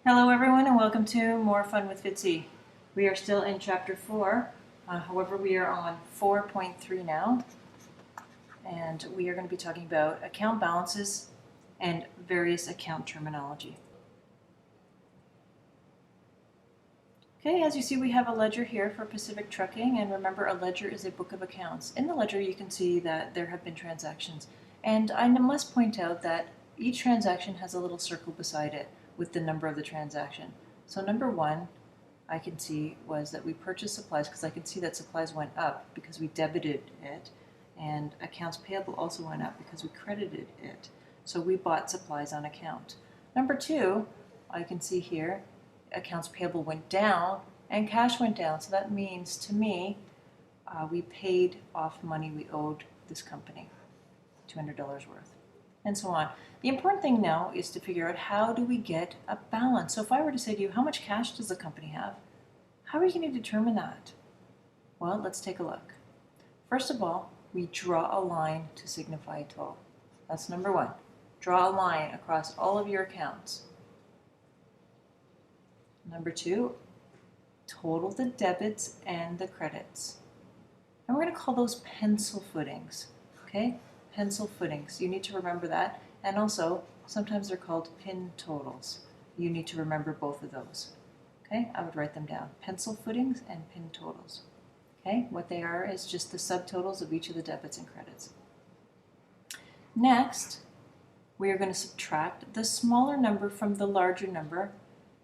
Hello everyone and welcome to More Fun with Fitzy. We are still in Chapter 4, however we are on 4.3 now, and we are going to be talking about account balances and various account terminology. Okay, as you see we have a ledger here for Pacific Trucking, and remember a ledger is a book of accounts. In the ledger you can see that there have been transactions, and I must point out that each transaction has a little circle beside it with the number of the transaction. So number 1 I can see was that we purchased supplies, because I can see that supplies went up because we debited it, and accounts payable also went up because we credited it. So we bought supplies on account. Number 2, I can see here accounts payable went down and cash went down. So that means to me we paid off money we owed this company, $200 worth, and so on. The important thing now is to figure out, how do we get a balance? So if I were to say to you, how much cash does the company have? How are you going to determine that? Well, let's take a look. First of all, we draw a line to signify a total. That's number 1. Draw a line across all of your accounts. Number 2, total the debits and the credits. And we're going to call those pencil footings, okay? Pencil footings. You need to remember that. And also, sometimes they're called pin totals. You need to remember both of those. Okay, I would write them down. Pencil footings and pin totals. Okay, what they are is just the subtotals of each of the debits and credits. Next, we are going to subtract the smaller number from the larger number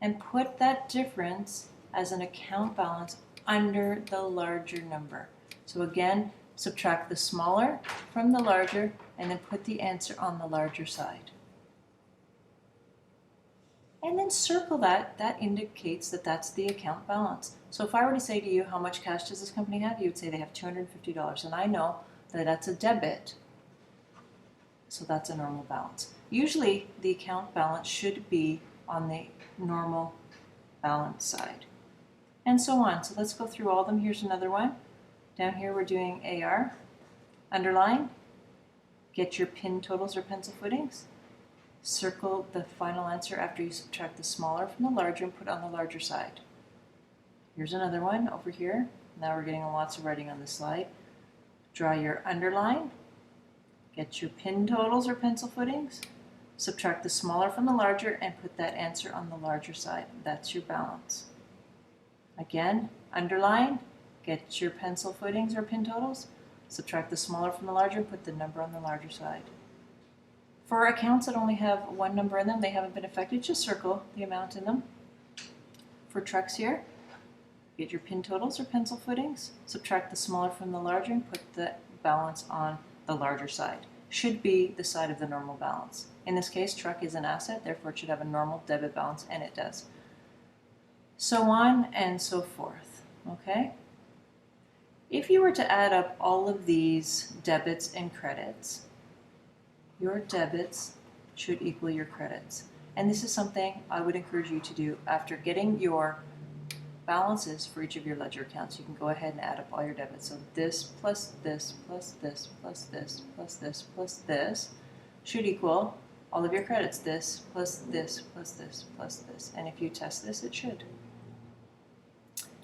and put that difference as an account balance under the larger number. So again, subtract the smaller from the larger and then put the answer on the larger side. And then circle that. That indicates that that's the account balance. So if I were to say to you, how much cash does this company have? You would say they have $250. And I know that that's a debit, so that's a normal balance. Usually the account balance should be on the normal balance side, and so on. So let's go through all of them. Here's another one. Down here we're doing AR. Underline, get your pin totals or pencil footings. Circle the final answer after you subtract the smaller from the larger and put it on the larger side. Here's another one over here. Now we're getting lots of writing on this slide. Draw your underline, get your pin totals or pencil footings, subtract the smaller from the larger and put that answer on the larger side. That's your balance. Again, underline, get your pencil footings or pin totals, subtract the smaller from the larger and put the number on the larger side. For accounts that only have one number in them, they haven't been affected, just circle the amount in them. For trucks here, get your pin totals or pencil footings, subtract the smaller from the larger and put the balance on the larger side. Should be the side of the normal balance. In this case, truck is an asset, therefore it should have a normal debit balance, and it does. So on and so forth, okay? If you were to add up all of these debits and credits, your debits should equal your credits. And this is something I would encourage you to do after getting your balances for each of your ledger accounts. You can go ahead and add up all your debits. So this plus this plus this plus this plus this plus this should equal all of your credits. This plus this plus this plus this. And if you test this, it should.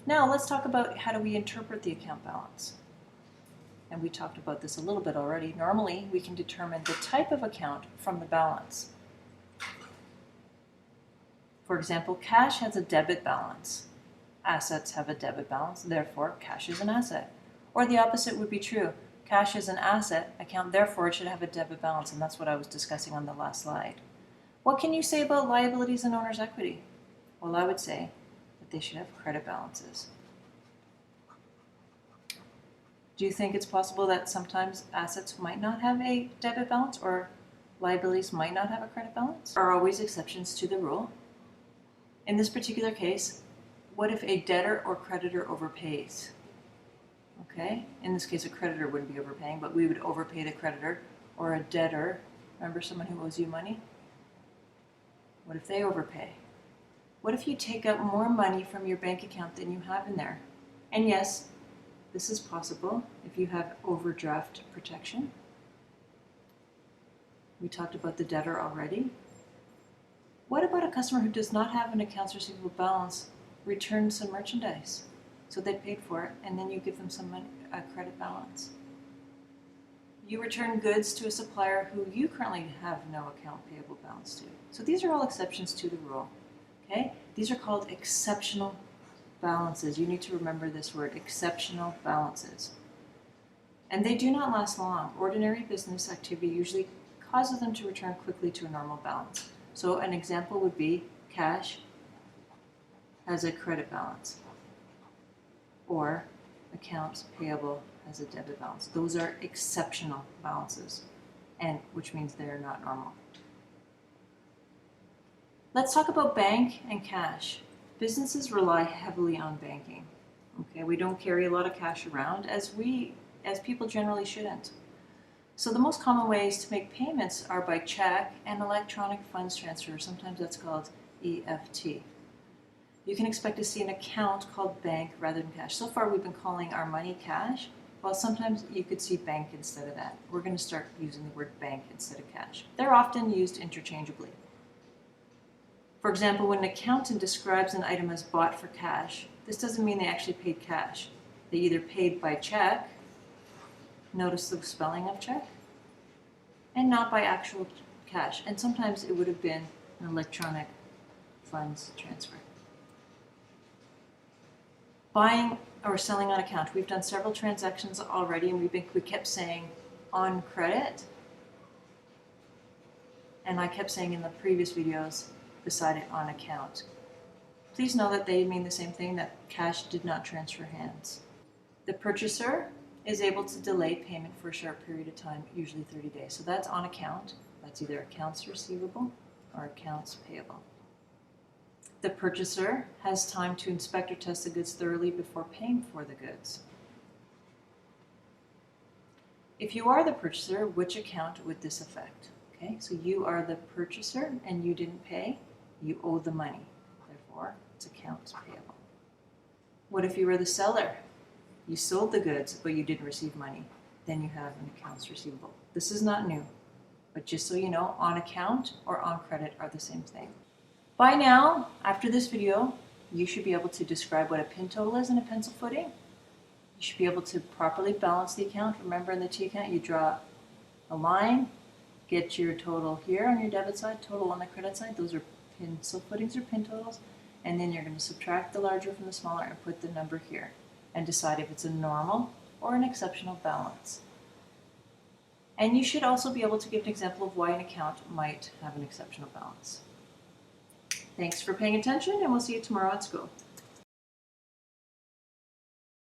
Now let's talk about, how do we interpret the account balance? And we talked about this a little bit already. Normally, we can determine the type of account from the balance. For example, cash has a debit balance. Assets have a debit balance, therefore cash is an asset. Or the opposite would be true. Cash is an asset account, therefore it should have a debit balance, and that's what I was discussing on the last slide. What can you say about liabilities and owner's equity? Well, I would say that they should have credit balances. Do you think it's possible that sometimes assets might not have a debit balance or liabilities might not have a credit balance? There are always exceptions to the rule. In this particular case, what if a debtor or creditor overpays? Okay, in this case a creditor wouldn't be overpaying, but we would overpay the creditor, or a debtor, remember someone who owes you money? What if they overpay? What if you take out more money from your bank account than you have in there? And yes, this is possible if you have overdraft protection. We talked about the debtor already. What about a customer who does not have an accounts receivable balance returns some merchandise. So they paid for it, and then you give them some money, a credit balance. You return goods to a supplier who you currently have no account payable balance to. So these are all exceptions to the rule. Okay? These are called exceptional balances. You need to remember this word, exceptional balances. And they do not last long. Ordinary business activity usually causes them to return quickly to a normal balance. So an example would be cash has a credit balance, or accounts payable has a debit balance. Those are exceptional balances, and which means they're not normal. Let's talk about bank and cash. Businesses rely heavily on banking. Okay, we don't carry a lot of cash around, as people generally shouldn't. So the most common ways to make payments are by check and electronic funds transfer. Sometimes that's called EFT. You can expect to see an account called bank rather than cash. So far we've been calling our money cash. Well, sometimes you could see bank instead of that. We're going to start using the word bank instead of cash. They're often used interchangeably. For example, when an accountant describes an item as bought for cash, this doesn't mean they actually paid cash. They either paid by check, notice the spelling of check, and not by actual cash. And sometimes it would have been an electronic funds transfer. Buying or selling on account. We've done several transactions already, and we kept saying on credit. And I kept saying in the previous videos beside it on account. Please know that they mean the same thing, that cash did not transfer hands. The purchaser is able to delay payment for a short period of time, usually 30 days. So that's on account. That's either accounts receivable or accounts payable. The purchaser has time to inspect or test the goods thoroughly before paying for the goods. If you are the purchaser, which account would this affect? Okay, so you are the purchaser and you didn't pay, you owe the money. Therefore, it's accounts payable. What if you were the seller? You sold the goods, but you didn't receive money. Then you have an accounts receivable. This is not new, but just so you know, on account or on credit are the same thing. By now, after this video, you should be able to describe what a pin total is in a pencil footing. You should be able to properly balance the account. Remember, in the T account, you draw a line, get your total here on your debit side, total on the credit side. Those are pencil footings or pin totals. And then you're going to subtract the larger from the smaller and put the number here and decide if it's a normal or an exceptional balance. And you should also be able to give an example of why an account might have an exceptional balance. Thanks for paying attention, and we'll see you tomorrow at school.